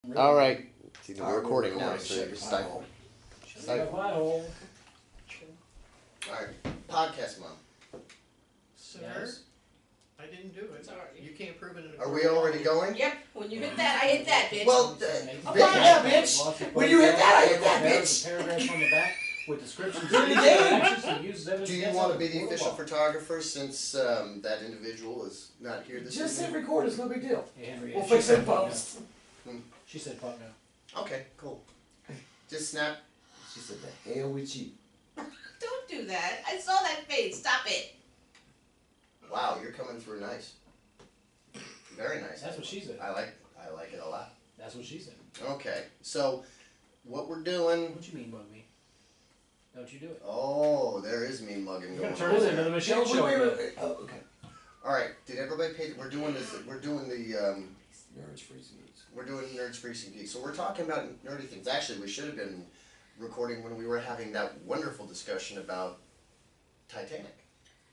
Really? All right. See, All we're right, recording we're now, recording. so Shut you're the stifled. Like, wow. Alright, podcast mom. Sir, Yes. I didn't do it. Sorry. You can't prove it in a Are court we of law. already going? Yep, when you hit that, I hit that, bitch. Well, Oh, yeah, bitch. When you hit that, I hit that, There's bitch. a paragraph on the back with descriptions. Do it again. do you want to be the official photographer since that individual is not here this Just hit evening? record, it's no big deal. Hey, Henry, We'll she fix said it fuck post. no. She said fuck no. Okay, cool. Just snap. She said the hell with you. Don't do that. I saw that face. Stop it. Wow, you're coming through nice. Very nice. That's what she said. I like it a lot. That's what she said. Okay, so what we're doing. What you mean, mug me? Don't you do it? Oh, there is me mugging You're going gonna turn on this there. into the Michelle show. Wait. Oh, okay. All right, did everybody pay? We're doing this. We're doing the. Nerds freezing needs. We're doing Nerds Freaks Geeks. So we're talking about nerdy things. Actually, we should have been recording when we were having that wonderful discussion about Titanic.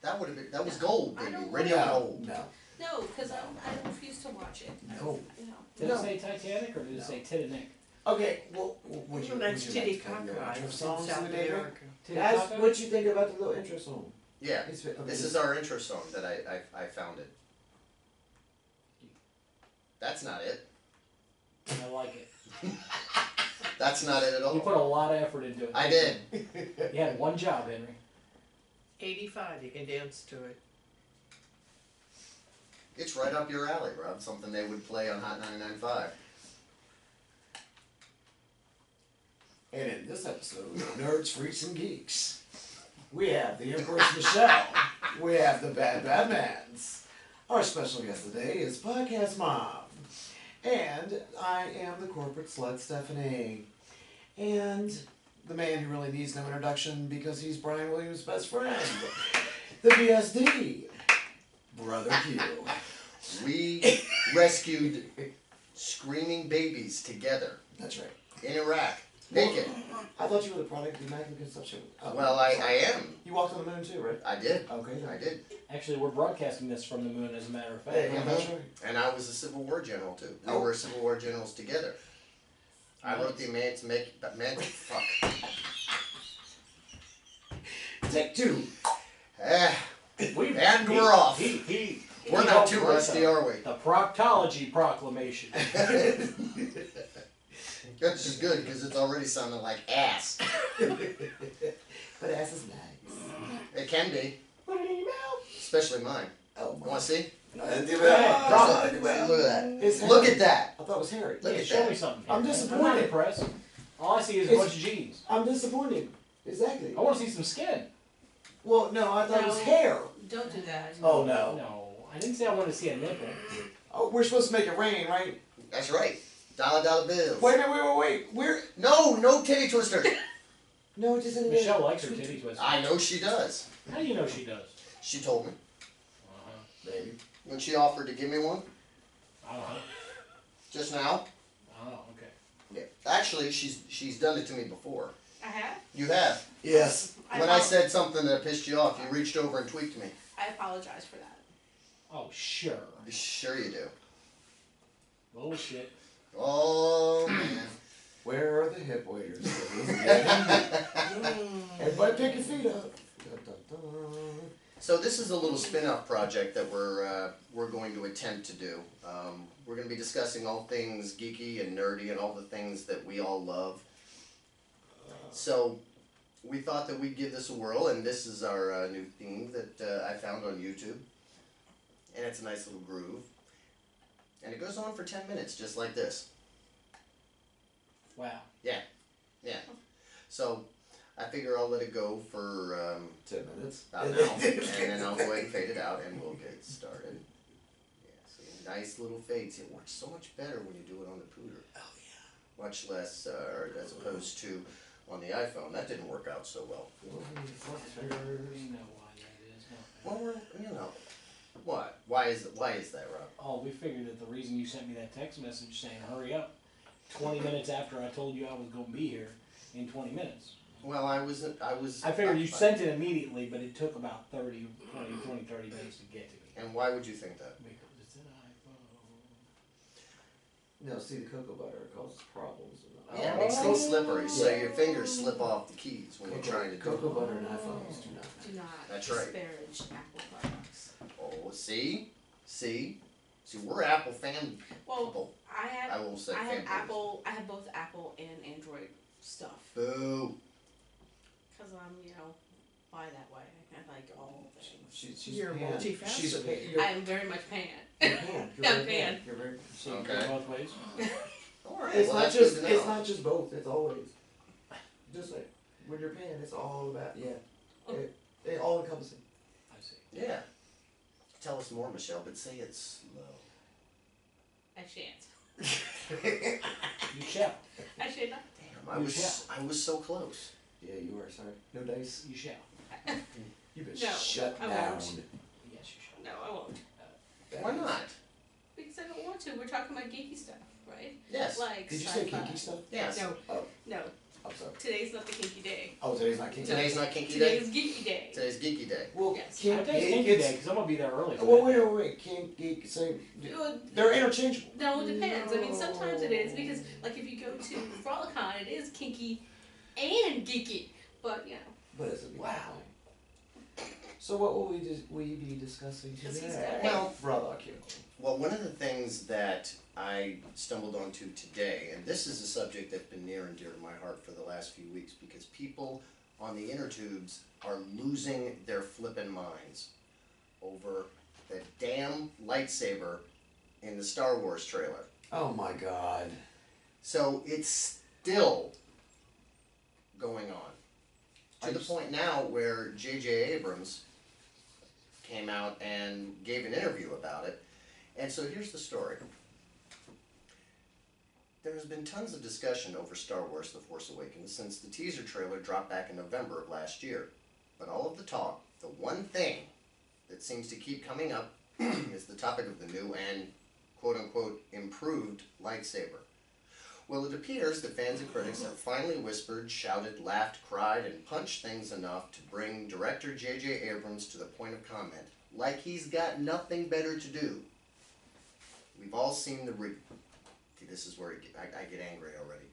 That would have been. That was gold, I baby. don't Radio No, gold. no. No, because I refuse to watch it. No. You know. Did No. it say Titanic or did it say Titanic? Okay, well, would you That's would you Titty like to play your Cockeye intro from songs South to the neighbor? America. Guys, what you think about the little intro song? Yeah. Okay, This is our intro song that I found it. That's not it. I like it. That's not it at You all. put a lot of effort into it. I did. You had one job, Henry. 85, you can dance to it. It's right up your alley, Rob. Something they would play on Hot 99.5. And in this episode of Nerds, Freaks, and Geeks, we have the Empress Michelle. We have the Bad Mans. Our special guest today is Podcast Mom. And I am the corporate slut Stephanie. And the man who really needs no introduction because he's Brian Williams' best friend. The BSD. Brother Q. We rescued screaming babies together That's right. in Iraq, naked. I thought you were the product of Immaculate Conception. Oh, Well, I sorry. am. You walked on the moon too, right? I did. Okay. then. I did. Actually, we're broadcasting this from the moon, as a matter of fact. Yeah, that's right. And I was a Civil War general too. We Oh. were Civil War generals together. I wrote the fuck. Take two. And we're off. We're not too rusty, are we? The Proctology Proclamation. Which is good because it's already sounding like ass. But ass is nice. It can be, Put it in your mouth. especially mine. Oh You my. want to see? Drop Look it. at that. It's Look hairy. at that. I thought it was hairy. Look Yeah, at show that. me something. I'm not disappointed. impressed. All I see is a It's- bunch of jeans. I'm disappointed. Exactly. I want to see some skin. Well, no, I thought it was No. hair. Don't do that. Oh no. No, I didn't say I wanted to see a nipple. Oh, we're supposed to make it rain, right? That's right. Dollar bills. Wait a minute, wait. We're No titty twister. no, it isn't. Michelle likes her titty twister. I know she does. How do you know she does? She told me Baby. when she offered to give me one I don't know. just now. Oh, okay. Yeah. Actually, she's done it to me before. I have? You have. Yes. When I said something that pissed you off, you reached over and tweaked me. I apologize for that. Oh, sure. Sure you do. Bullshit. Oh man. Where are the hip waders? Everybody pick your feet up. Dun, dun, dun. So this is a little spin-off project that we're going to attempt to do. We're going to be discussing all things geeky and nerdy and all the things that we all love. So we thought that we'd give this a whirl, and this is our new theme that I found on YouTube. And it's a nice little groove. And it goes on for 10 minutes, just like this. Wow. Yeah. So I figure I'll let it go for 10 minutes. about now, and then I'll go ahead and fade it out, and we'll get started. Yeah, see, nice little fades. It works so much better when you do it on the pooter. Oh yeah. Much less, as opposed to on the iPhone. That didn't work out so well. You know why that is. Well, you know, what? Why is that, Rob? Oh, we figured that the reason you sent me that text message saying hurry up 20 minutes after I told you I was going to be here in 20 minutes. Well, I was. I figured you sent it immediately, but it took about 30 minutes to get to me. And why would you think that? Because it's an iPhone. No, see, the cocoa butter causes problems. Yeah, it makes things slippery, so your fingers slip off the keys when you're trying to do Cocoa it. butter and iPhones do not. Do not That's right. disparage Apple products. Oh, see, we're Apple fan Well, people. I I will say have fan Apple. I have both Apple and Android stuff. Boo. Cause I'm, by that way. I like all things. She's You're pan. multifaceted. She's a pan. I am very much pan. You're pan. You're I'm very pan. You're very. So you Okay. go both ways. All right. It's well, not that's just. good to It's know. not just both. It's always. Just like when you're pan, it's all about it all encompassing. I see. Yeah. Tell us more, Michelle, but say it slow. I shan't. You shall. I shan't. Damn, I was so close. Yeah, you are. Sorry. No dice. You shall. You've been No, shut I down. won't. Yes, you shall. No, I won't. Why not? Because I don't want to. We're talking about geeky stuff, right? Yes. Like Did you say sci-fi. kinky stuff? Yes. No. Oh, No. I'm sorry. Today's not the kinky day. Oh, today's not kinky. Today's not kinky day. Today's geeky day. Today's geeky day. Well, Yes. I kink, think it's kinky day because I'm gonna be there early. for Well, that. wait. Kink, geek, same. Uh, They're interchangeable. No, it depends. I mean, sometimes it is because, like, if you go to Frolicon, it is kinky and geeky. But But it's a big Wow. thing. So what will we be discussing Because he's today? got- Well, brother, cute. Well, one of the things that I stumbled onto today, and this is a subject that's been near and dear to my heart for the last few weeks, because people on the inner tubes are losing their flippin' minds over the damn lightsaber in the Star Wars trailer. Oh my God. So it's still going on. To the Are you- point now where J.J. Abrams came out and gave an interview about it. And so here's the story. There has been tons of discussion over Star Wars The Force Awakens since the teaser trailer dropped back in November of last year. But all of the talk, the one thing that seems to keep coming up is the topic of the new and quote-unquote improved lightsaber. Well, it appears that fans and critics have finally whispered, shouted, laughed, cried, and punched things enough to bring director J.J. Abrams to the point of comment, like he's got nothing better to do. We've all seen this is where I get angry already.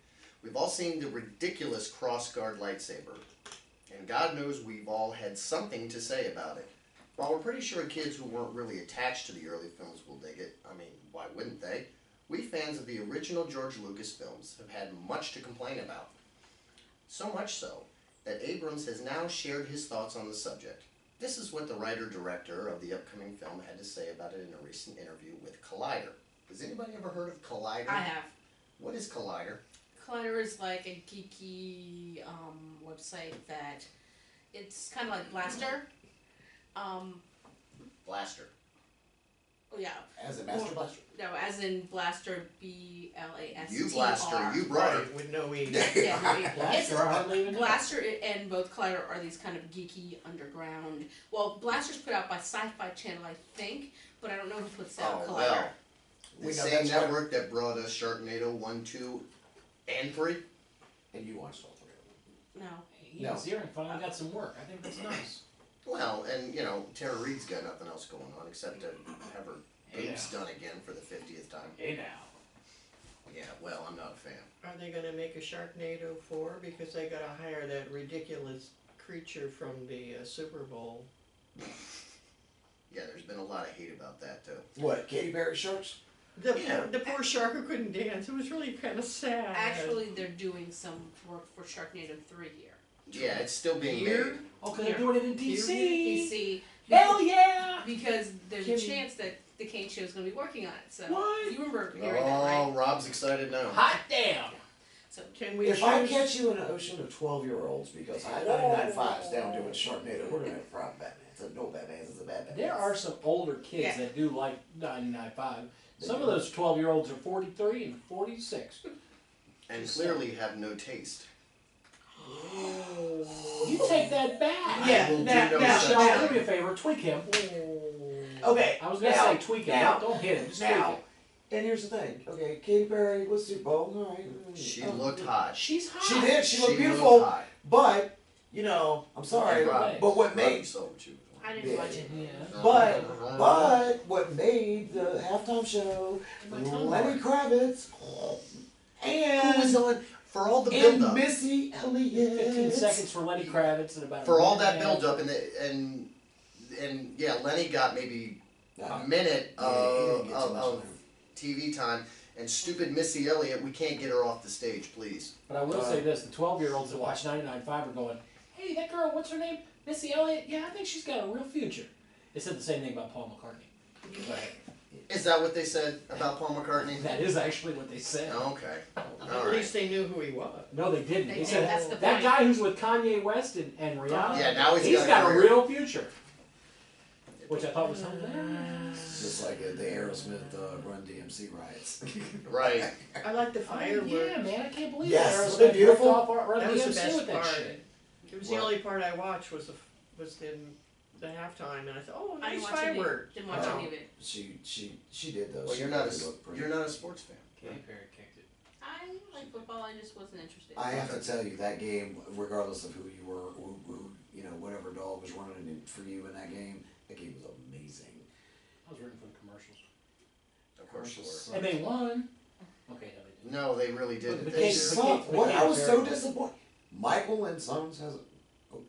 We've all seen the ridiculous cross-guard lightsaber, and God knows we've all had something to say about it. While we're pretty sure kids who weren't really attached to the early films will dig it, I mean, why wouldn't they? We fans of the original George Lucas films have had much to complain about. So much so that Abrams has now shared his thoughts on the subject. This is what the writer-director of the upcoming film had to say about it in a recent interview with Collider. Has anybody ever heard of Collider? I have. What is Collider? Collider is like a geeky website that it's kind of like Blaster. Blaster. Oh yeah. As a master blaster. No, as in Blaster, BLASTR. You Blaster, you brought it. Right, with no E. Yeah, no E. Blaster, I hardly even know. Blaster and both Collider are these kind of geeky underground. Well, Blaster's put out by Sci-Fi Channel, I think, but I don't know who puts out Oh, Collider. well. The We know same that's right. network that brought us Sharknado 1, 2, and 3. And you watched all three of them. No. Yeah, Zero finally got some work. I think that's nice. Well, and Tara Reid's got nothing else going on except to have her boobs done again for the 50th time. Hey now. Yeah, well, I'm not a fan. Are they gonna make a Sharknado 4? Because they gotta hire that ridiculous creature from the Super Bowl. Yeah, there's been a lot of hate about that, too. What? Katy Perry sharks? The poor shark who couldn't dance. It was really kind of sad. Actually, they're doing some work for Sharknado 3 here. Yeah, it's still being Here? made. Oh, because they're doing it in DC. DC. Hell yeah! Because there's Can a we- chance that the Kane Show's going to be working on it. So What? you remember hearing that, Oh, right? Rob's excited now. Hot damn! So Can we If I choose- catch you in an ocean of 12-year-olds because I 99.5's down doing Sharknado, we're gonna have a problem, Batman. It's a no Batman, it's a bad Batman. There are some older kids Yeah. that do like 99.5. Some of those 12-year-olds are 43 and 46. And clearly have no taste. You take that back. Yeah, I will do now- no now- such Michelle, thing. do me a favor, tweak him. Okay, I was gonna now, say tweak him. now, Don't hit him. Just tweak now, him. and here's the thing. Okay, Katy Perry was Super Bowl. All right. She looked hot. She's hot. She did. She looked She beautiful. hot. But I'm sorry, Right. but what Rob, made you saw what she was I didn't watch it. Yeah. But what made the halftime show? My tongue Lenny hard. Kravitz Who was and on for all the and build up, Missy 15 Elliott. seconds for Lenny Kravitz and about for all a that minute and a build half. up, and yeah, Lenny got maybe Nah, a minute he didn't get too much of time. TV time, and stupid Missy Elliott, we can't get her off the stage, please. But I will say this, the 12-year-olds that watch 99.5 are going, hey, that girl, what's her name? Missy Elliott? Yeah, I think she's got a real future. They said the same thing about Paul McCartney. But Is that what they said about Paul McCartney? that is actually what they said. Okay, At alright. least they knew who he was. No, they didn't. They They did, said that's the that point. guy who's with Kanye West and Rihanna, Yeah, now he's got a got a career. real future. Which I thought was hilarious. It's just like the Aerosmith Run DMC riots. Right. I like the Oh, fireworks. yeah, man, I can't believe Yes, that. wasn't it beautiful? Run That was the DMC best with that part. shit. It was What? the only part I watched was the halftime, and I thought, oh, I nice didn't watch any. fireworks. Didn't watch Oh. any of it. She did though. Well, She you're not really looked pretty. you're not a sports fan. Katy Perry kicked it. I like football. I just wasn't interested. I have to tell you that game, regardless of who you were, who you know, whatever dog was running in for you in that game was amazing. I was rooting for the commercials. Of course you Commercials were. And they won. Okay, no, they didn't. No, they really didn't. But They Katy- sucked. but What Katy I was so Perry- disappointed. Michael and Sons has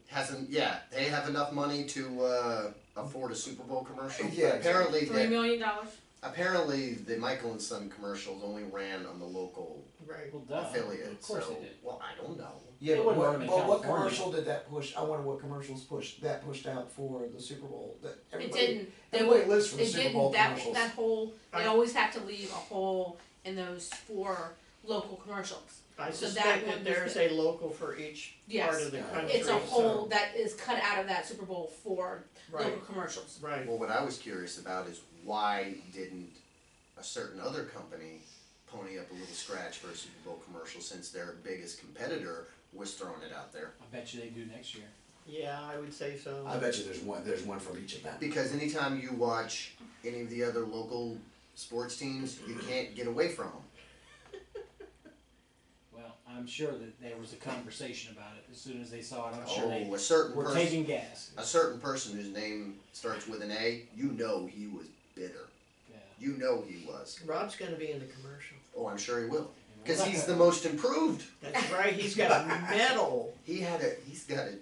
Hasn't. Yeah, they have enough money to afford a Super Bowl commercial. Yeah, But apparently, $3 they, million. apparently the Michael and Son commercials only ran on the local Right. Well, duh. affiliate. Of course so, they did. well, I don't know. Yeah, They but wouldn't what, run 'em in but what California. commercial did that push? I wonder what commercials pushed out for the Super Bowl. That It everybody, didn't. everybody lives for the It Super didn't. Bowl That commercials. that hole. They I- always have to leave a hole in those 4 local commercials. I So suspect that that one there's was a local for each Yes. part of the Yeah. country. It's a hole so- that is cut out of that Super Bowl for Right, local commercials. right. Well, what I was curious about is why didn't a certain other company pony up a little scratch for a Super Bowl commercial since their biggest competitor was throwing it out there? I bet you they do next year. Yeah, I would say so. I bet you there's one from each of them. Because anytime you watch any of the other local sports teams, you can't get away from them. Well, I'm sure that there was a conversation about it as soon as they saw it. I'm sure they Oh, a certain were person, taking gas. a certain person whose name starts with an A, you know he was bitter. Yeah. You know he was. Rob's gonna be in the commercial. Oh, I'm sure he will. Because he's the most improved. That's right, he's got a medal. He's got a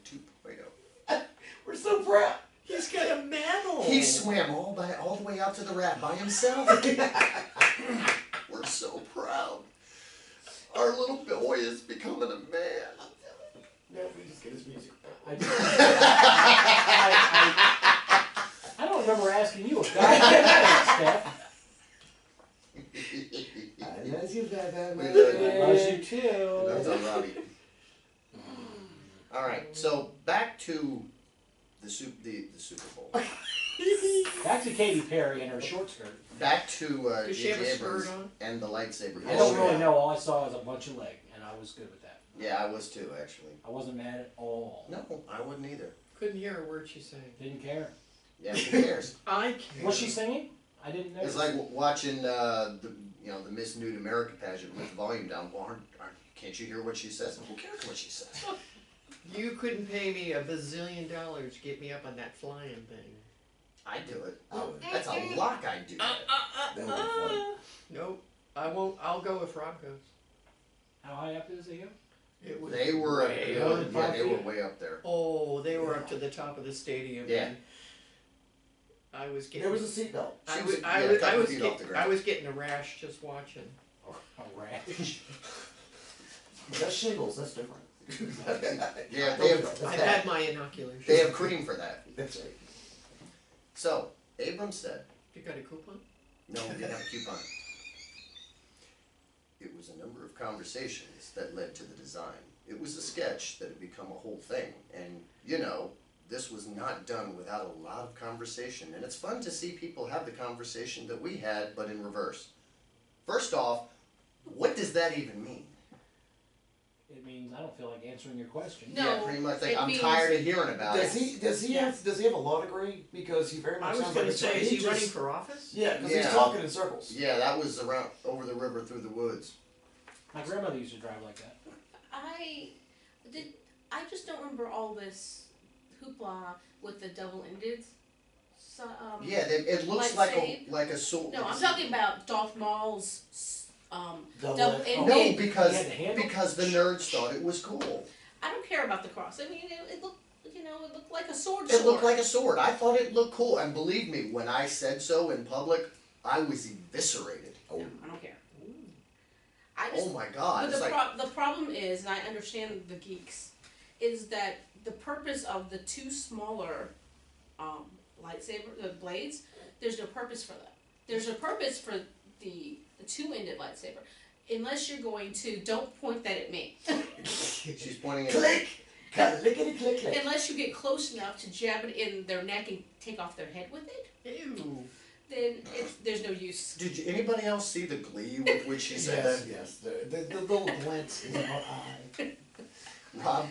2.0. We're so proud. He's got a medal. He swam all the way out to the raft by himself. We're so proud. Our little boy is becoming a man. No, we just get his music. I don't remember asking you a goddamn thing, Steph. I love you, Bad We Man. love you. Loves you too. That's on Robbie. All right, so back to the Super Bowl. Back to Katy Perry and her short skirt. Back to Does she have a J.J. skirt Abrams on? and the lightsaber. I Yes, don't she really did. know. All I saw was a bunch of leg, and I was good with that. Yeah, I was too, actually. I wasn't mad at all. No, I wouldn't either. Couldn't hear a word she sang. Didn't care. Yeah, who cares? I can't. Was she singing? I didn't know. It's like watching the Miss Nude America pageant with the volume down. Well, can't you hear what she says? Who cares what she says? You couldn't pay me $1 bazillion to get me up on that flying thing. I'd do it. I would. That's a lock. I'd do that. That would be fun. Nope, I won't. I'll go if Rob goes. How high up is it go? It was They were way up. up. yeah, they were way up there. Oh, they were up to the top of the stadium. Yeah. And I was getting. There was a seatbelt. I She was. was- I yeah, a was. couple I was, feet off the ground. I was getting a rash just watching. A rash. That's shingles. That's different. Yeah, they have That's I've bad. had my inoculation. they have cream for that. That's right. So Abrams said, You got a coupon? "No, we didn't have a coupon." It was a number of conversations that led to the design. It was a sketch that had become a whole thing, and this was not done without a lot of conversation. And it's fun to see people have the conversation that we had, but in reverse. First off, what does that even mean? It means I don't feel like answering your question. No, Yeah, pretty much. Like, it I'm means- tired of hearing about Does it. he have a law degree? Because he very much I was sounds going like to a say, is he just- running for office? Yeah, because Yeah. he's talking in circles. Yeah, that was around over the river through the woods. My grandmother used to drive like that. I just don't remember all this hoopla with the double-ended. So, Yeah, it looks like lightsaber. like a sword. No, I'm talking about Darth Maul's Double- double-ended. No, Yeah, because the handle? because the nerds thought it was cool. I don't care about the cross. I mean, it looked, you know, it looked like a sword. It looked like a sword. I thought it looked cool, and believe me, when I said so in public, I was eviscerated. No, I don't care. I just, Oh my god! but It's like the problem is, and I understand the geeks, is that the purpose of the two smaller lightsaber blades, there's no purpose for that. There's a purpose for the two-ended lightsaber, unless you're going to don't point that at me. she's pointing at Click! Got a lickety click click. Unless you get close enough to jab it in their neck and take off their head with it, Ew. then there's no use. Did anybody else see the glee with which she said Yes, that? yes. The little glint in her eye. Rob,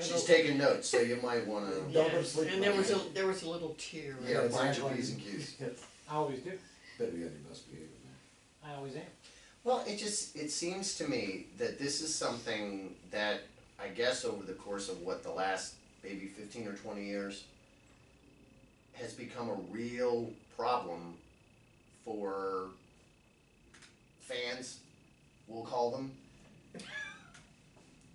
she's taking notes, so you might want to. Don't go to sleep. And there was a little tear. Yeah, it's mind your actually- P's and Q's. I always do. Better be on your best behavior, man. I always am. Well, it seems to me that this is something that I guess over the course of what the last maybe 15 or 20 years has become a real problem for fans, we'll call them.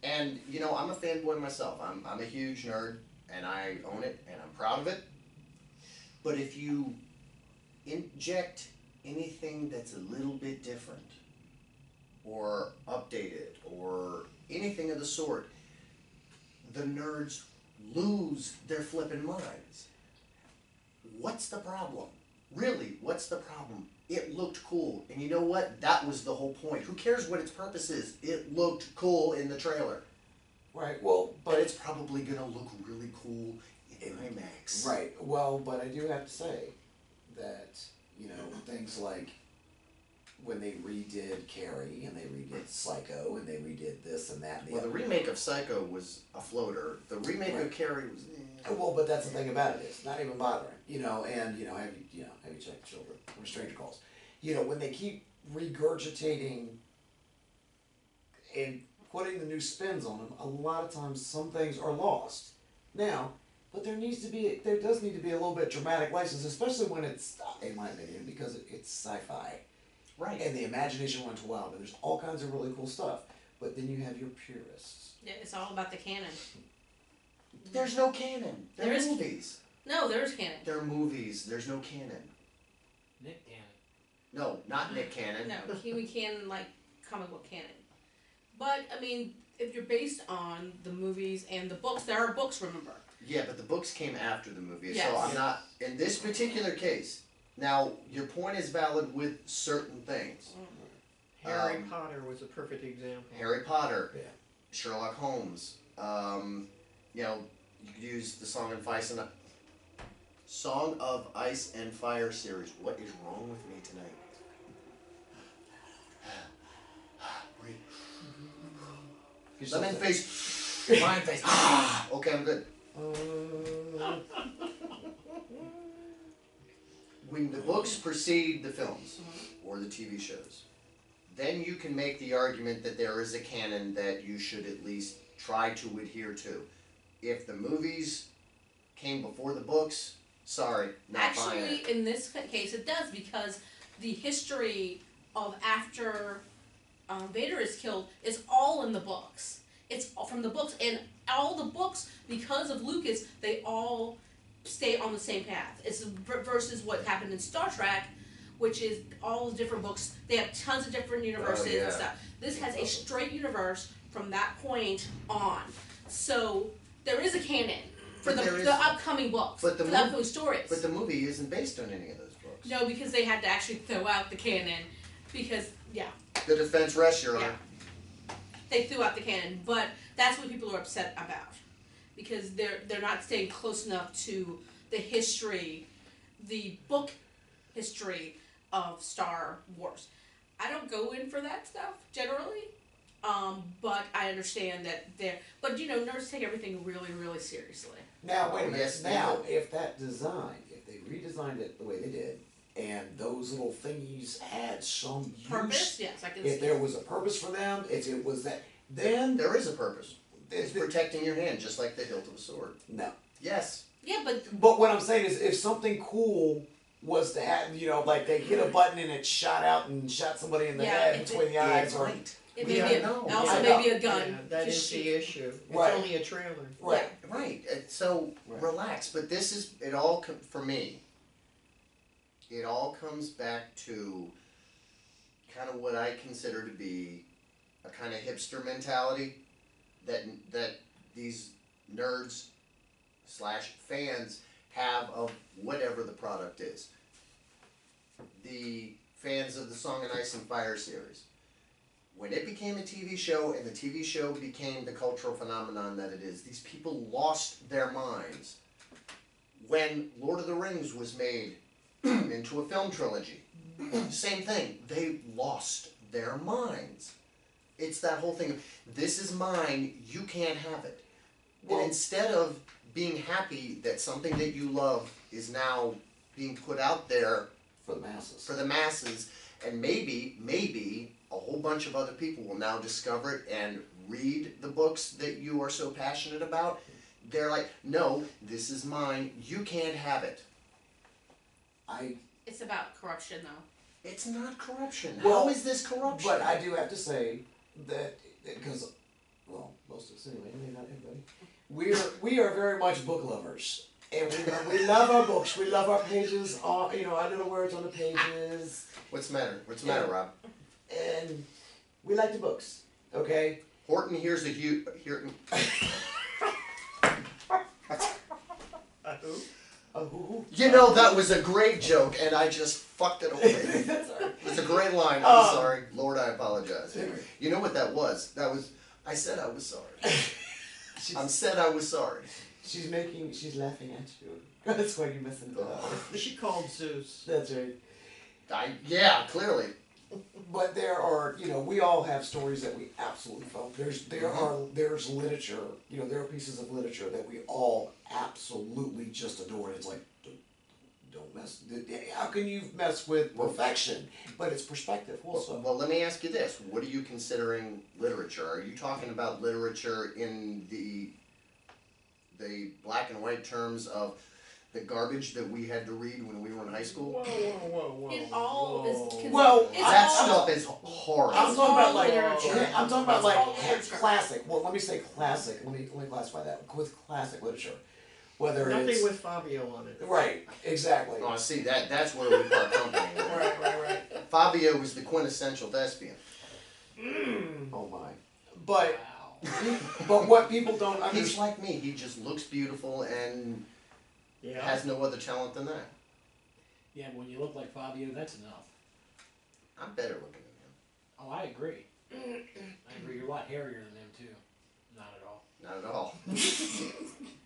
And you know, I'm a fanboy myself. I'm a huge nerd, and I own it, and I'm proud of it. But if you inject anything that's a little bit different, or updated, or anything of the sort, the nerds lose their flippin' minds. What's the problem? Really, what's the problem? It looked cool, and you know what? That was the whole point. Who cares what its purpose is? It looked cool in the trailer. Right, well, But it's probably gonna look really cool in IMAX. right, well, but I do have to say that, you know, things like when they redid Carrie and they redid Psycho and they redid this and that and the Well, the other. remake of Psycho was a floater. The remake Right. of Carrie was. Well, but that's the thing about it, is not even bothering, you know, and have you checked children or stranger calls, you know, when they keep regurgitating and putting the new spins on them, a lot of times some things are lost. Now, but there does need to be a little bit dramatic license, especially when it's, in my opinion, because it's sci-fi. Right. And the imagination runs wild, and there's all kinds of really cool stuff. But then you have your purists. Yeah, it's all about the canon. There's no canon. They're There is- movies. No, there's canon. They're movies. There's no canon. Nick Cannon. No, not Nick Cannon. No, we canon like comic book canon. But I mean, if you're based on the movies and the books, there are books. Remember? Yeah, but the books came after the movie, so Yes. I'm not in this particular case. Now, your point is valid with certain things. Harry Um, Potter was a perfect example. Harry Potter, Yeah. Sherlock Holmes. You know, you could use the Song of Ice and Fire series. What is wrong with me tonight? Breathe. Lemon face, lion face. Okay, I'm good. When the books precede the films or the TV shows, then you can make the argument that there is a canon that you should at least try to adhere to. If the movies came before the books, sorry, not buying Actually, it. in this case, it does because the history of after Vader is killed is all in the books. It's all from the books, and all the books, because of Lucas, they all stay on the same path. It's versus what happened in Star Trek, which is all the different books. They have tons of different universes yeah. and stuff. This has a straight universe from that point on. So there is a canon for But there is- the upcoming books, but the for the mo- upcoming stories. But the movie isn't based on any of those books. No, because they had to actually throw out the canon. Because, yeah, The defense rests, Your Honor. they threw out the canon. But that's what people are upset about. Because they're not staying close enough to the history, the book history of Star Wars. I don't go in for that stuff, generally. But I understand that but you know, nerds take everything really, really seriously. Now, wait a minute. Yes, they Now, do. if that design, if they redesigned it the way they did, and those little thingies had some Purpose? use, Yes, I can if see. there was a purpose for them, if it was that, then There is a purpose. It's the- protecting your hand, just like the hilt of a sword. no. Yes. Yeah, but But what I'm saying is, if something cool was to have, like they hit a button and it shot out and shot somebody in the Yeah, head if between the eyes, It or might. it We may don't be know. also I maybe know. a gun. Yeah, that to is shoot. the issue. It's Right. only a trailer. right, Right. So Right. relax. But this is it. All for me. It all comes back to kind of what I consider to be a kind of hipster mentality that these nerds / fans have of whatever the product is. The fans of the Song of Ice and Fire series. When it became a TV show and the TV show became the cultural phenomenon that it is, these people lost their minds. When Lord of the Rings was made into a film trilogy, same thing. They lost their minds. It's that whole thing of, this is mine, you can't have it. Well- and instead of being happy that something that you love is now being put out there for the masses. for the masses, and maybe a whole bunch of other people will now discover it and read the books that you are so passionate about. They're like, no, this is mine, you can't have it. It's about corruption, though. It's not corruption. Well, How is this corruption? But I do have to say that, because, well, most of us anyway, maybe not everybody, we are very much book lovers. And we love our books. We love our pages, our little words on the pages. What's the matter? What's the matter, Rob? And we like the books, okay? Horton here's a huge. Who? You know, that was a great joke, and I just fucked it away. That's all right. It's a great line. I'm sorry. Lord, I apologize. Anyway. You know what that was? I said I was sorry. I said I was sorry. She's laughing at you. That's why you're messing it up. She called Zeus. That's right. Yeah, clearly. But there are, we all have stories that we absolutely love. There's literature, there are pieces of literature that we all absolutely just adore. It's like, don't mess. How can you mess with perfection? But it's perspective also. Well, let me ask you this: what are you considering literature? Are you talking about literature in the black and white terms of the garbage that we had to read when we were in high school? Whoa. It all is considered. Well, That all, stuff is horrible. I'm talking about like literature. I'm talking about It's like all literature. classic. Well, let me say classic. Let me classify that with classic literature. Whether Nothing it's with Fabio on it. right, exactly. Oh, see, that's where we part company. Right. Fabio was the quintessential thespian. Oh my. But Wow. but what people don't He's understand. like me. He just looks beautiful and Yeah. has no other talent than that. Yeah, when you look like Fabio, that's enough. I'm better looking than him. Oh, I agree. I agree. You're a lot hairier than him too. Not at all. Not at all.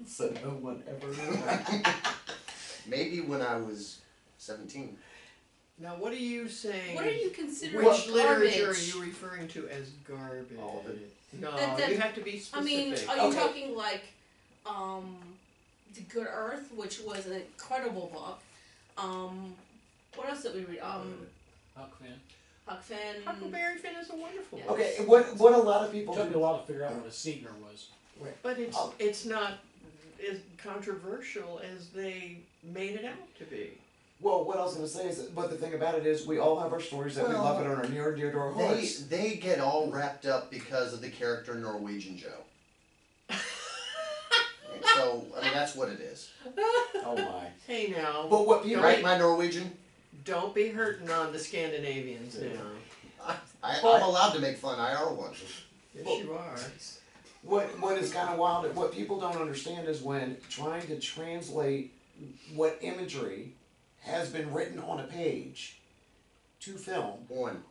So no one ever knew. Maybe when I was 17. Now, what are you saying? What are you considering Which garbage? literature are you referring to as garbage? All of it. No, That- you have to be I mean, specific. are you Okay. talking like The Good Earth, which was an incredible book? What else did we read? Huck Finn. Huck Finn. Huckleberry Finn is a wonderful book. Okay, what a lot of people Took me a do. while to figure out what a Seeger was. But Oh. it's not as controversial as they made it out to be. Well, what I was going to say is, but the thing about it is, we all have our stories that we Well, love and are near and dear to our hearts. They get all wrapped up because of the character Norwegian Joe. So, I mean, that's what it is. Oh my! Hey now, But what people Right, my Norwegian? don't be hurting on the Scandinavians now. I'm But- allowed to make fun. I are one. Yes, you are. what is kind of wild, what people don't understand is when trying to translate what imagery has been written on a page to film, One.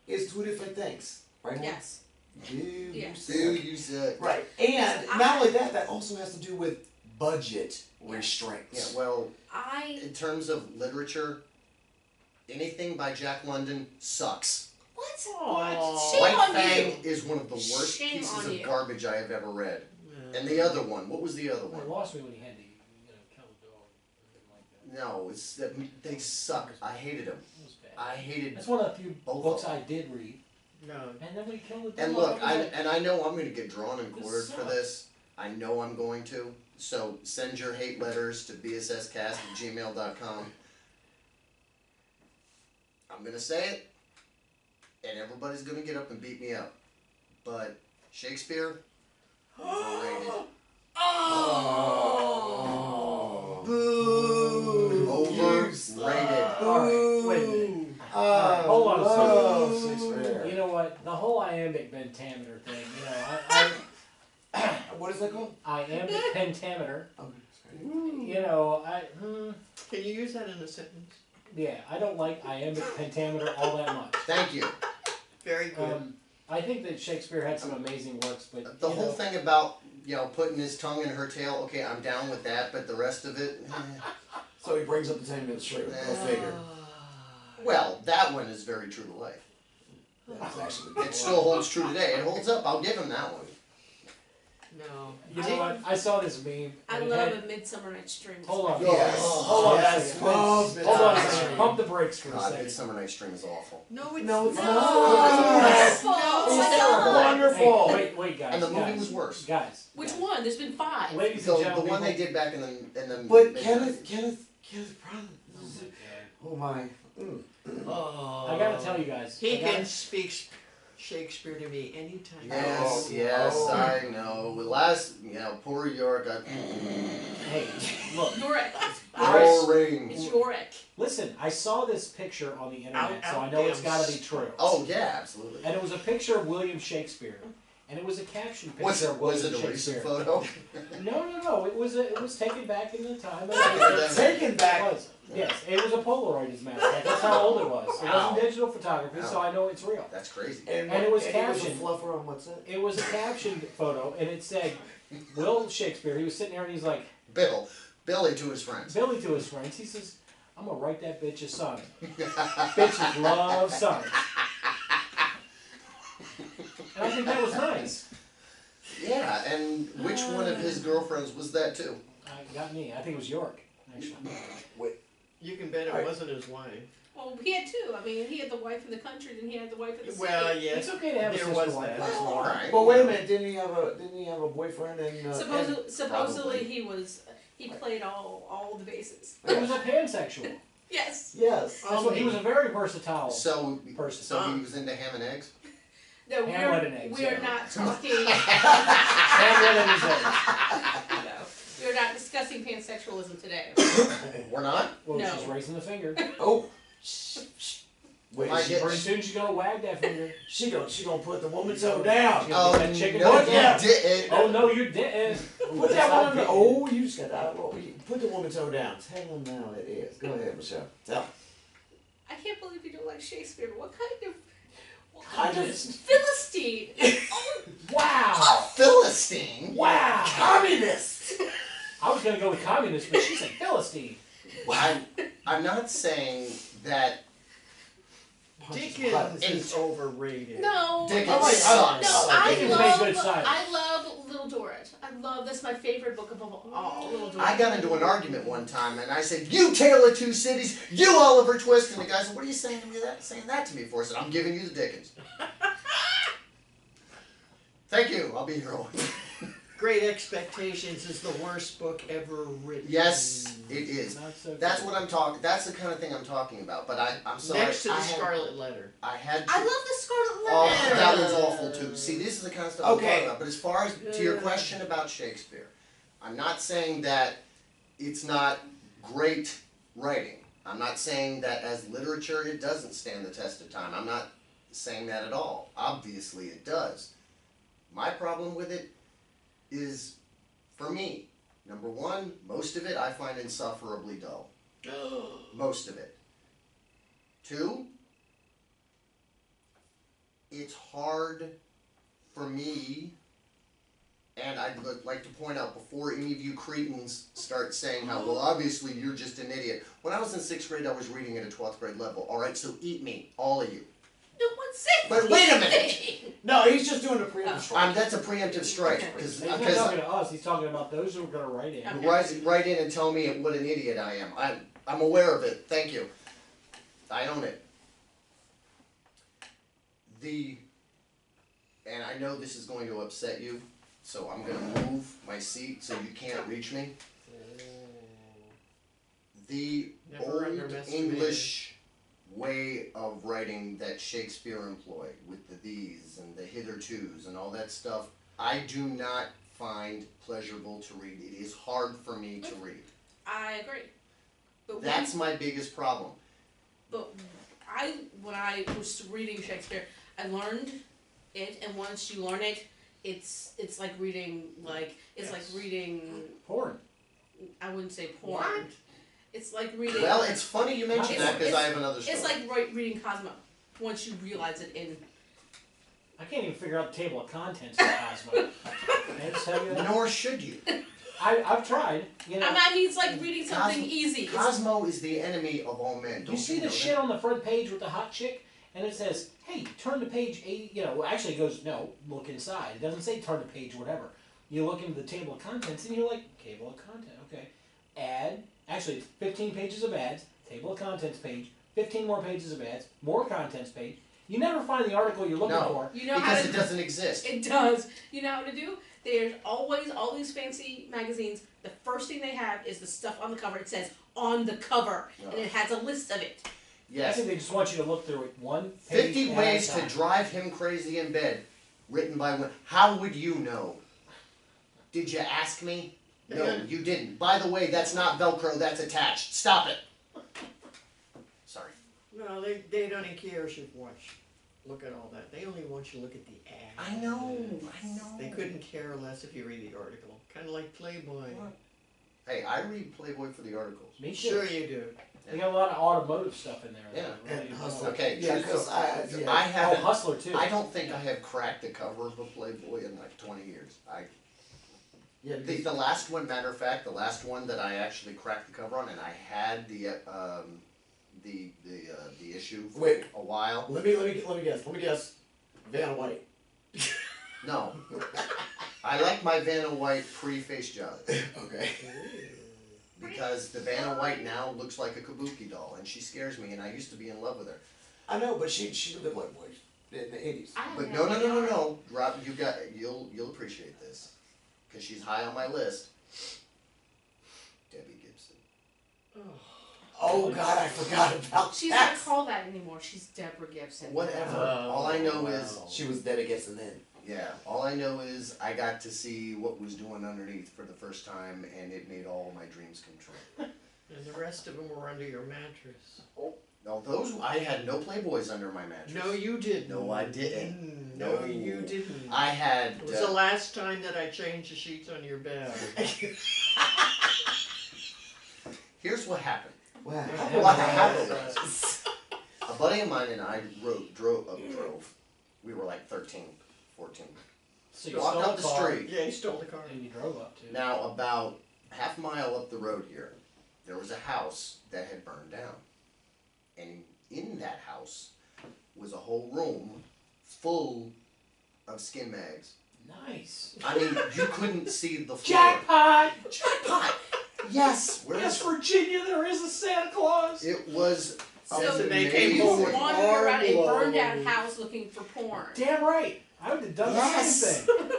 is two different things, right? Yes. Dude, Yes. Dude, you said. Right, and Listen, not only that, that also has to do with budget Yeah, restraints. well, I. in terms of literature, anything by Jack London sucks. What? Aw. Shame White on Fang you. is one of the worst Shame pieces on of you. garbage I have ever read. Yeah. And the other one, what was the other Well, one? it lost me when he had to, kill the dog. Something like that. No, it's that they suck. I hated them. It was bad. I hated. That's one of the few Both books of I did read. No. And nobody killed the dog. And look, I was like, I know I'm going to get drawn and This quartered for sucks. this. I know I'm going to. So send your hate letters to bsscast@gmail.com. I'm gonna say it, and everybody's gonna get up and beat me up. But Shakespeare, overrated. Boo! Overrated. Alright, wait a minute. I Hold on a love second. Shakespeare. You know what? The whole iambic pentameter thing, What is that called? iambic pentameter, Okay, sorry. Can you use that in a sentence? yeah, I don't like iambic pentameter all that much. Thank you. Very good. I think that Shakespeare had some amazing works, but The whole thing about, putting his tongue in her tail, okay, I'm down with that, but the rest of it, So he brings up the 10 minutes straight. Go figure. well, that one is very true to life. That's actually It still holds true today. It holds up. I'll give him that one. No. You know what? I saw this meme. I and it love had- A Midsummer Night's Dream. Hold on. Yes. Hold on a Yes. second. Love Hold on a Midsummer second. Night's Pump the brakes for a God, second. Midsummer Night's Dream is awful. No, it's No, it's not. not. Wonderful. Oh my It's God. wonderful. Hey, wait, guys. And the movie guys, was worse. Guys, Which one? There's been 5. ladies So and the gentlemen. one they did back in the But mid- Kenneth Branagh. Oh my. Oh. I gotta tell you guys. He I gotta- can speak Shakespeare to me anytime. Yes, Oh, yes, no. I know. Poor York. Hey, look. Yorick. Boring. It's Yorick. Listen, I saw this picture on the internet, Out- so I out know it's damn got to be true. Oh yeah, absolutely. And it was a picture of William Shakespeare, and it was a caption picture Was of William it a recent Shakespeare. photo? No. It was taken back in the time. Taken It back. was. Yes, it was a Polaroid, as a matter of fact. That's how old it was. It Wow. wasn't digital photography, so I know it's real. That's crazy. And it was a captioned. fluffer on what's that? It was a captioned photo, and it said, Will Shakespeare. He was sitting there, and he's like, Billy to his friends. Billy to his friends. He says, I'm gonna write that bitch a sonnet. Bitches love sonnets. And I think that was nice. Yeah, and which one of his girlfriends was that too? Got me. I think it was York, actually. You can bet it Alright. wasn't his wife. Well, he had 2. I mean, he had the wife in the country, and he had the wife in the city. Well, yes. It's okay to have a There sister was wife. that. Well, all right. But wait a minute, didn't he have a boyfriend and Supposedly he played all the bases. He was a pansexual. Yes. Yes. That's what, he was a very versatile So person. so he was into ham and eggs? No, Hamlet and eggs, we are yeah. not talking. Hamlet and his eggs. No, we are not discussing pansexualism today. We're not? Well, No. she's raising the finger. Oh. Wait, I she, get- Pretty soon she's gonna wag that finger. she gonna put the woman toe down. Yeah. Oh, that chicken no, nugget. you didn't. Oh no, you didn't. Put that woman. Oh, you just got that. Put the woman toe down. Tell them now it is. Go ahead, Michelle. Tell. I can't believe you don't like Shakespeare. What kind Kind of of- Philistine? Oh, Wow. Philistine? Wow. Communist. I was gonna go with communist, but she said Philistine. I'm not saying that Dickens is overrated. no. Dickens Oh, wait, sucks. No, I Dickens made good love, science. I love Little Dorrit. That's my favorite book of all. Little Dorrit. I got into an argument one time and I said, "You Tale of Two Cities, you Oliver Twist," and the guy said, "What are you saying that to me for?" I said, "I'm giving you the Dickens." Thank you. I'll be here all week. Great Expectations is the worst book ever written. Yes, it is. Not so That's good. what I'm talking. That's the kind of thing I'm talking about. But I'm sorry. Next to the I had- Scarlet Letter. I had. I love the Scarlet Oh, Letter. that was awful too. See, this is the kind of stuff I'm Okay. talking about. But as far as to your question about Shakespeare, I'm not saying that it's not great writing. I'm not saying that as literature it doesn't stand the test of time. I'm not saying that at all. Obviously it does. My problem with it is, for me, number one, most of it I find insufferably dull. Most of it. Two, it's hard for me, and I'd like to point out before any of you cretins start saying how, well, obviously you're just an idiot. When I was in 6th grade, I was reading at a 12th grade level. All right, so eat me, all of you. No one said But wait a minute. anything. No, he's just doing a preemptive strike. That's a preemptive strike, Okay. because He's not talking to us. He's talking about those who are gonna write in. Okay. write in and tell me what an idiot I am. I'm aware of it. Thank you. I own it. And I know this is going to upset you, So I'm gonna move my seat so you can't reach me. The Never old underestimated. English way of writing that Shakespeare employed with the these and the hithertos and all that stuff, I do not find pleasurable to read. It is hard for me to read. I agree. But That's my biggest problem. when I was reading Shakespeare, I learned it, and once you learn it, it's like reading like reading. Porn. I wouldn't say porn. What? It's like reading. Well, it's funny you mention that because I have another story. It's like reading Cosmo. Once you realize it in. I can't even figure out the table of contents of Cosmo. Can I just tell you that? Nor should you. I've tried. You know. I mean, it's like reading something easy. Cosmo is the enemy of all men. Don't You see the know shit that? on the front page with the hot chick, and it says, "Hey, turn to page 80." You know, well, actually, it goes, "No, look inside." It doesn't say turn to page whatever. You look into the table of contents, and you're like, "Table of content, okay." Add. Actually, it's 15 pages of ads. Table of contents page. 15 more pages of ads. More contents page. You never find the article you're looking for. You know how Because to, it doesn't exist. It does. You know how to do? There's always all these fancy magazines. The first thing they have is the stuff on the cover. It says on the cover, and it has a list of it. I Yes. think they just want you to look through it one page 50 at ways a to time. drive him crazy in bed. Written by women. How would you know? Did you ask me? No, Yeah. you didn't. By the way, that's not Velcro, that's attached. Stop it. Sorry. No, they don't even care if you watch. Look at all that. They only want you to look at the ad. I know. They couldn't care less if you read the article. Kind of like Playboy. Hey, I read Playboy for the articles. Me too. Sure you do. They got a lot of automotive stuff in there. Yeah. that really And is Hustler. all- Okay, Yeah, because I Oh, haven't. Hustler too. I don't think I have cracked the cover of a Playboy in like 20 years. Yeah, The last one, matter of fact, the last one that I actually cracked the cover on, and I had the issue for Wait. a while. let me guess. Vanna White. No, I like my Vanna White pre-face job Okay. because the Vanna White now looks like a kabuki doll, and she scares me. And I used to be in love with her. I know, but she lived in Playboy in the 80s. But no. Rob, you'll appreciate this because she's high on my list. Debbie Gibson. Oh God, I forgot about She's that. not called that anymore. She's Deborah Gibson. Whatever. Oh, All I know is, wow. She was Debbie Gibson then. yeah. All I know is I got to see what was doing underneath for the first time, and it made all my dreams come true. And the rest of them were under your mattress. No, those I had no Playboys under my mattress. No, you didn't. No, I didn't. No, No. you didn't. I had. It was the last time that I changed the sheets on your bed. Here's what happened. Wow. What happened was, a buddy of mine and I drove. We were like 13, 14. So you Walked stole up the a car, street. Yeah, he stole the car. and you drove up to. Now, about half a mile up the road here, there was a house that had burned down. And in that house was a whole room full of skin mags. Nice. I mean, you couldn't see the floor. Jackpot! Jackpot! Yes! Yes, Virginia, there is a Santa Claus. It was So they came home you with wandered around a arm burned down blows. house looking for porn. Damn right. I would have done the Yes. same thing.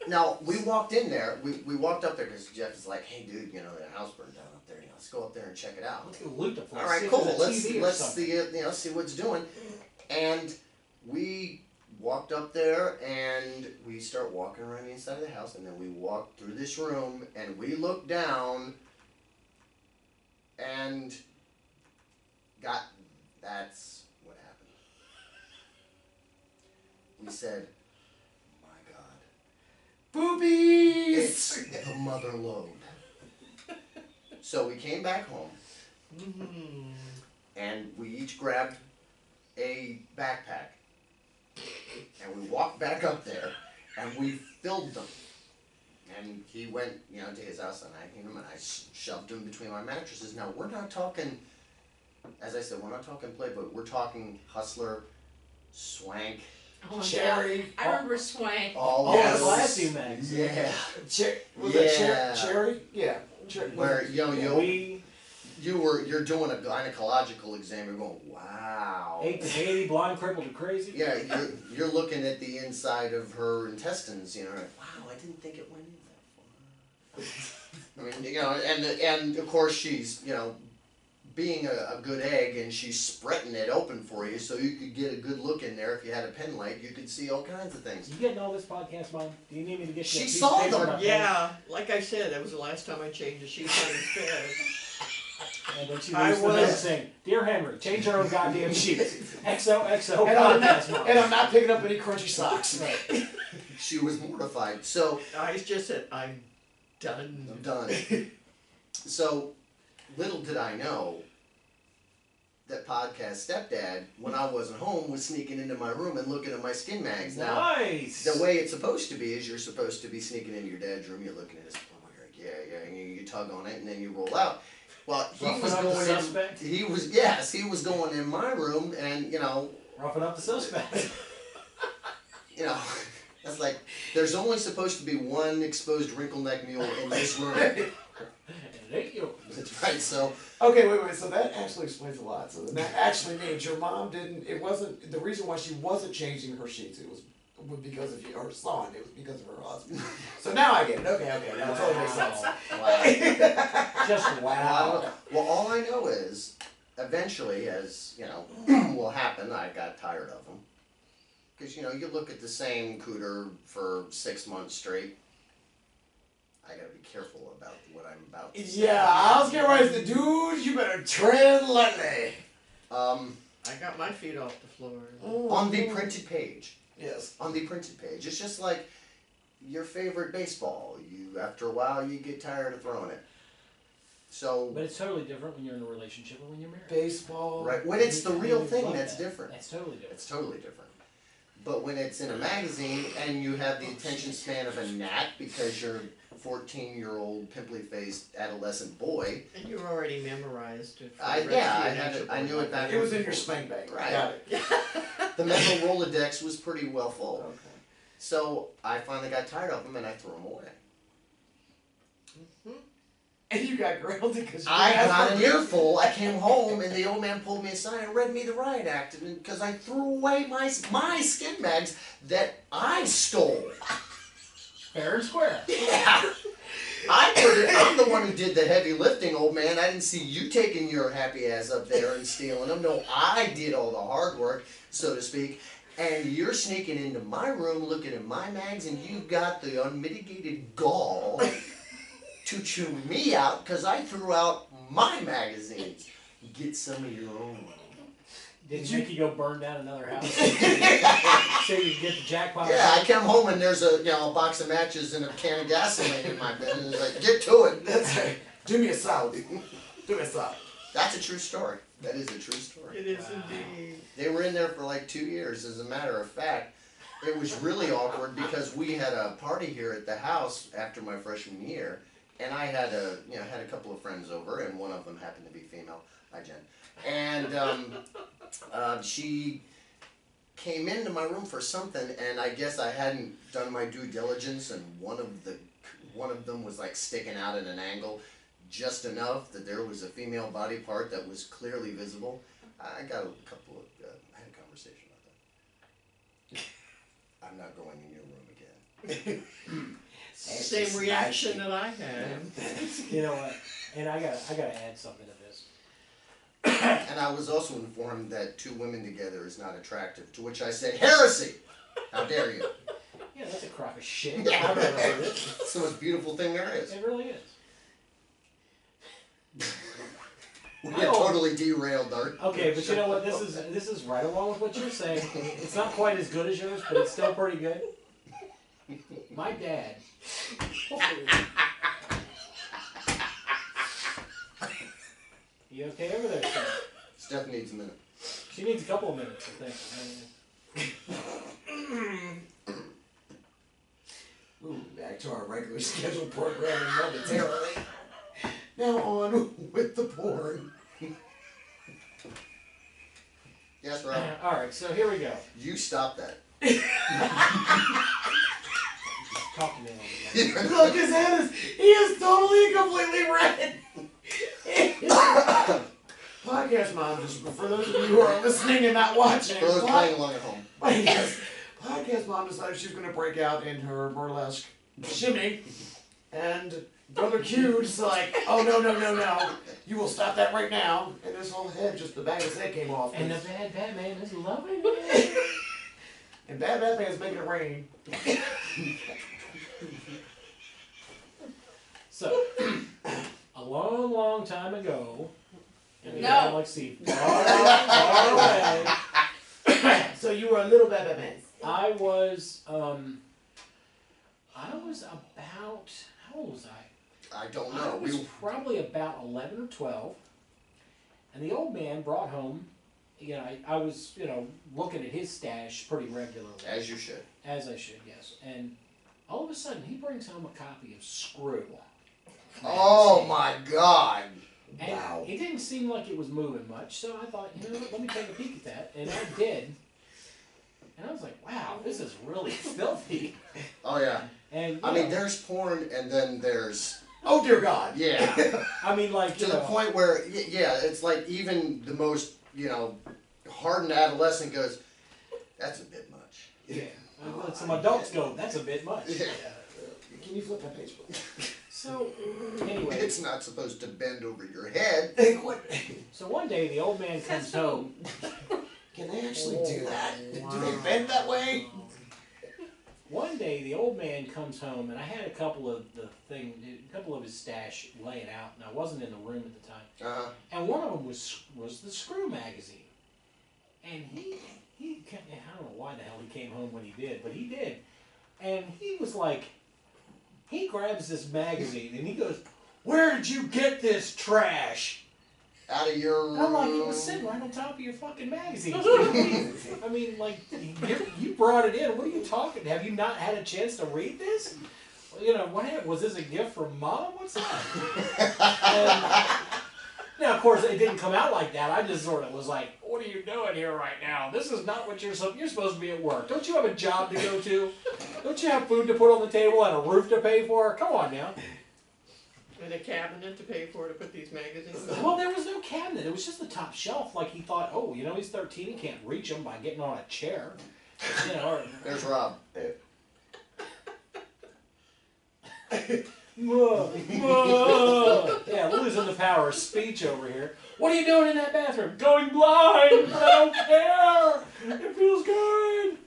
Now, we walked in there, we walked up there because Jeff is like, hey dude, you know, the house burned down up there, let's go up there and check it out. Let's go loot the place. Alright, see if cool, there's a TV or let's something. see, see what's doing. And we walked up there and we start walking around the inside of the house, and then we walked through this room and we looked down and that's what happened. We said, my God. Boobies! It's the mother load. So we came back home Mm-hmm. and we each grabbed a backpack and we walked back up there and we filled them. And he went, to his house and I came him and I shoved them between my mattresses. Now we're not talking, as I said, we're not talking Playboy. We're talking Hustler, Swank, Oh my Cherry. God. I remember Swank. all Oh, Yes. the those. classy mags. Yeah. Was Yeah. that Cherry? Yeah. Where Yeah, yo, we you're doing a gynecological exam. You're going, wow. 8 to 80, blind, crippled, and crazy. Yeah, you're looking at the inside of her intestines. You know, like, wow, I didn't think it went in that far. I mean, you know, and of course she's, you know, being a good egg, and she's spreading it open for you so you could get a good look in there. If you had a pen light, you could see all kinds of things. You getting all this podcast, Mom? Do you need me to get you She a piece of saw paper them. and a pen? Yeah, like I said, that was the last time I changed the sheets on his bed. And then she I leaves the bed was- saying, "Dear Henry, change your own goddamn sheets." XOXO And I'm, podcast, Mom. and I'm not picking up any crunchy socks. Right. She was mortified. So I just said, I'm done. I'm done. So little did I know that podcast stepdad, when I wasn't home, was sneaking into my room and looking at my skin mags. Now, Nice. the way it's supposed to be is you're supposed to be sneaking into your dad's room, you're looking at his, oh, yeah, and you tug on it, and then you roll out. Well, he Roughing was up the going suspect? in. He was going in my room, and you know, Roughing up the suspect. you know, that's like there's only supposed to be one exposed wrinkle neck mule in this room. And it ain't yours. That's right. So Okay, wait. So that actually explains a lot. So that actually means your mom didn't. It wasn't the reason why she wasn't changing her sheets. It was because of her son. It was because of her husband. So now I get it. Okay. Now it totally makes sense. wow. Just wow. Well, all I know is, eventually, as you know, will happen. I got tired of them because you know you look at the same cooter for 6 months straight. I gotta be careful about what I'm about to say. Yeah, I was getting ready to say, dude, you better tread lightly. I got my feet off the floor. On the printed page. Yes. On the printed page, it's just like your favorite baseball. You after a while you get tired of throwing it. So But it's totally different when you're in a relationship or when you're married. Baseball. right when it's the real Like thing, that. that's different. That's totally different. It's totally different. But when it's in a magazine and you have the attention span of a gnat because you're a 14-year-old pimply-faced adolescent boy, And you were already memorized it. For I the rest yeah, of I your had it. nature I knew board. it back. It was in your spank bag. Right. Got it. The mental Rolodex was pretty well full. Okay. So I finally got tired of them and I threw them away. And you got grounded because you I asked got for an earful. I came home and the old man pulled me aside and read me the riot act because I threw away my skin mags that I stole. Fair and square. Yeah. I put it. I'm the one who did the heavy lifting, old man. I didn't see you taking your happy ass up there and stealing them. No, I did all the hard work, so to speak. And you're sneaking into my room, looking at my mags, and you got the unmitigated gall to chew me out because I threw out my magazines. Get some of your own. Did you make you go burn down another house? So you could get the jackpot. Yeah, I come home and there's a box of matches and a can of gasoline in my bed, and it's like, get to it. That's right. Do me a solid. Do me a solid. That's a true story. That is a true story. It is indeed. They were in there for like 2 years, as a matter of fact. It was really awkward because we had a party here at the house after my freshman year, and I had had a couple of friends over, and one of them happened to be female. Hi, Jen. And she came into my room for something, and I guess I hadn't done my due diligence, and one of them was like sticking out at an angle, just enough that there was a female body part that was clearly visible. I got a couple of I had a conversation about that. I'm not going in your room again. Same reaction that I had. You know what? And I gotta add something to this. And I was also informed that 2 women together is not attractive, to which I said, heresy! How dare you? Yeah, that's a crock of shit. I've never heard it. It's the most beautiful thing there is. It really is. We get totally derailed our... Okay, but you know what? This is right along with what you're saying. It's not quite as good as yours, but it's still pretty good. My dad. You okay over there, son? Steph needs a minute. She needs a couple of minutes, I think. Ooh, back to our regular scheduled programming momentarily. Now on with the porn. Yes, Rob? All right, so here we go. You stop that. Talk to me a little bit. Look, his head he is totally and completely red. Podcast Mom, just for those of you who are listening and not watching, For those playing along at home. yes, Podcast Mom decided she was going to break out in her burlesque shimmy, and Brother Q's like, oh no, you will stop that right now, and his whole head, just the back of his head came off. And the bad Batman is loving it. And Bad Batman's making it rain. So, a long, long time ago, in the No. galaxy far, far away, So you were a little Bad Batman. I was about, how old was I? I don't I know. was probably about 11 or 12, and the old man brought home, I was, looking at his stash pretty regularly. As you should. As I should, yes. And all of a sudden, he brings home a copy of Screw. Oh my God. And Wow. it didn't seem like it was moving much, so I thought, let me take a peek at that. And I did. And I was like, wow, this is really filthy. Oh yeah. And I mean, there's porn, and then there's Oh dear God. yeah. I mean, like, To the point where yeah, it's like even the most hardened adolescent goes, that's a bit much. yeah. Some adults go, that's a bit much. Yeah. Can you flip that page, please? So, anyway, It's not supposed to bend over your head. What? so one day the old man comes Says who? home. Can they actually do that? Wow. Do they bend that way? One day the old man comes home, and I had a couple of his stash laying out, and I wasn't in the room at the time. Uh-huh. And one of them was the Screw magazine. And he I don't know why the hell he came home when he did, but he did. And he was like, he grabs this magazine and he goes, "Where did you get this trash?" Out of your And I'm like, it was sitting right on top of your fucking magazine. I mean, like, you brought it in. What are you talking? Have you not had a chance to read this? What happened? Was this a gift from Mom? What's that? Now, of course, it didn't come out like that. I just sort of was like, what are you doing here right now? This is not what you're supposed to be at work. Don't you have a job to go to? Don't you have food to put on the table and a roof to pay for? Come on now. And a cabinet to pay for to put these magazines in. Well, there was no cabinet. It was just the top shelf. Like he thought, oh, he's 13. He can't reach them by getting on a chair. Or, There's Rob. Yeah, losing the power of speech over here. What are you doing in that bathroom? Going blind, but I don't care. It feels good.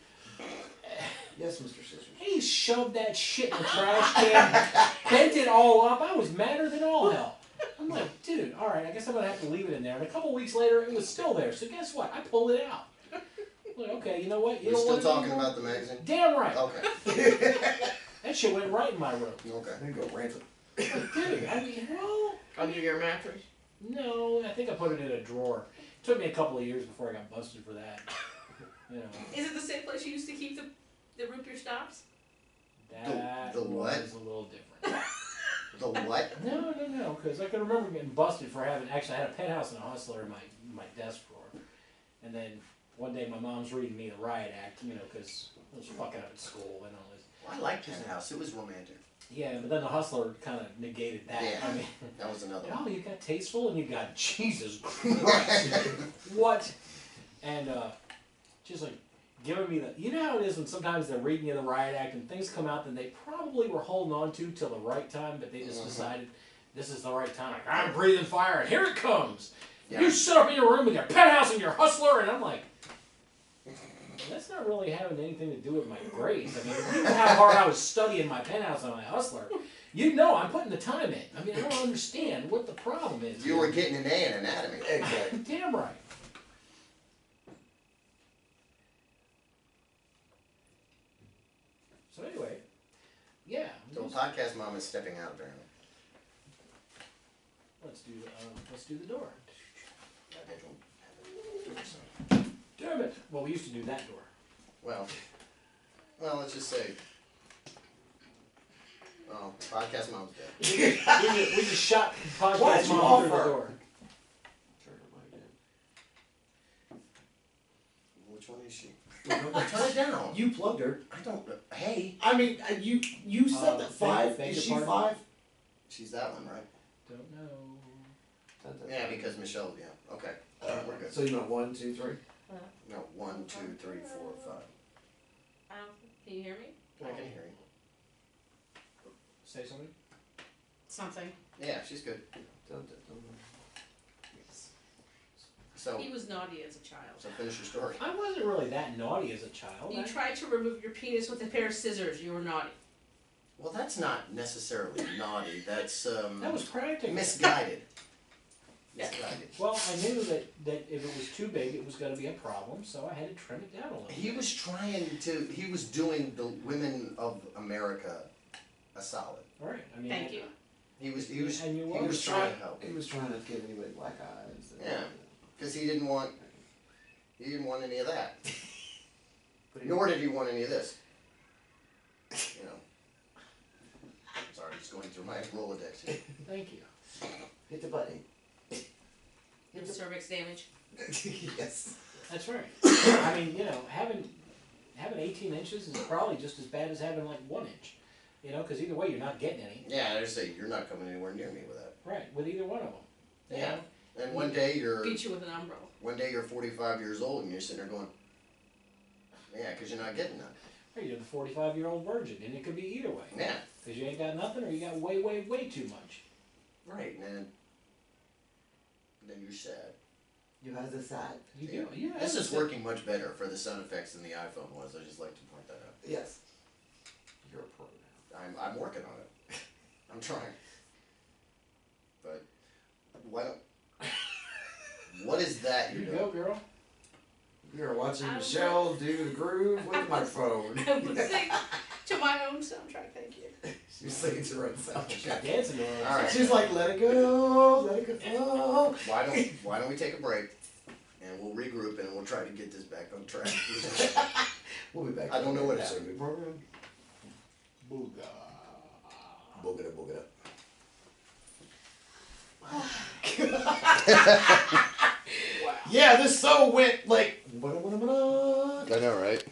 Yes, Mr. Scissors. He shoved that shit in the trash can, bent it all up. I was madder than all hell. I'm like, dude, all right, I guess I'm going to have to leave it in there. And a couple weeks later, it was still there. So guess what? I pulled it out. I'm like, okay, you know what? We're still talking about the magazine? Damn right. Okay. That shit went right in my room. Okay. Then go rancid. Dude, I mean, well, Under your mattress. no, I think I put it in a drawer. It took me a couple of years before I got busted for that. Is it the same place you used to keep the root beer stops? That The what? was a little different. The what? No, because I can remember getting busted for actually I had a penthouse and a hustler in my desk drawer. And then one day my mom's reading me the riot act, because I was fucking up at school and all this. Well, I liked Penthouse. It was romantic. Yeah, but then the hustler kind of negated that. Yeah. I mean, That was another one. oh, you got tasteful and you got Jesus Christ. What? And just like giving me you know how it is when sometimes they're reading you the riot act and things come out that they probably were holding on to till the right time, but they just decided this is the right time. Like, I'm breathing fire and here it comes. Yeah. You sit up in your room with your penthouse and your hustler, and I'm like, that's not really having anything to do with my grades. I mean, if you know how hard I was studying my penthouse and my hustler, I'm putting the time in. I mean, I don't understand what the problem is. You were getting an A in anatomy. Exactly. Damn right. So anyway, yeah. So Podcast Mom is stepping out apparently. Let's do the door. Damn it! Well, we used to do that door. Well, let's just say. Oh, Podcast Mom's dead. We just shot Why'd podcast you mom through the offer? door. Which one is she? Turn it down. You plugged her. I don't. Hey, I mean, you said that thank five. you Is she pardon? 5? she's that one, right? Don't know. Yeah, because Michelle, yeah, okay, we're good. So you went 1, 2, 3? No, 1, 2, 3, 4, 5. Can you hear me? I can hear you. Say something. Something. Yeah, she's good. Don't. So, He was naughty as a child. so finish your story. I wasn't really that naughty as a child. You tried to remove your penis with a pair of scissors. You were naughty. Well, that's not necessarily naughty. That's That was practical. misguided. Yeah. Misguided. Well, I knew that if it was too big, it was going to be a problem, so I had to trim it down a little He bit. was trying to. He was doing the women of America a solid. All right. I mean, Thank you. He was. He was. And you He were. was trying to help. He was trying to give anybody black eyes. Yeah. Because he didn't want. He didn't want any of that. But he- Nor did he want any of this. You know. Sorry, just going through my Rolodex here. Thank you. Hit the button. And cervix damage. Yes. That's right. I mean, having 18 inches is probably just as bad as having like 1 inch. Because either way, you're not getting any. Yeah, I just say you're not coming anywhere near me with that. Right. With either one of them. you Yeah. know? And one day you're. Beat you with an umbrella. One day you're 45 years old and you're sitting there going. Yeah, because you're not getting none. Or you're the 45-year-old virgin, and it could be either way. Yeah. Because you ain't got nothing, or you got way, way, way too much. Right, and then you're sad. You have the side. You do. Yeah. This is working much better for the sound effects than the iPhone was. I just like to point that out. Yes. You're a pro now. I'm working on it. I'm trying. But why don't? What is that Here you're you doing? go, girl. We are watching I Michelle do the groove with my phone. I would sing to my own soundtrack. Thank you. She's singing to her own She's soundtrack. dancing to her. All right. She's like, let it go, let it go. Why don't we take a break and we'll regroup and we'll try to get this back on track. We'll be back. I don't know what That's happened. a good program. Booga. Boogada, boogada. Yeah, this so went like. I know, right?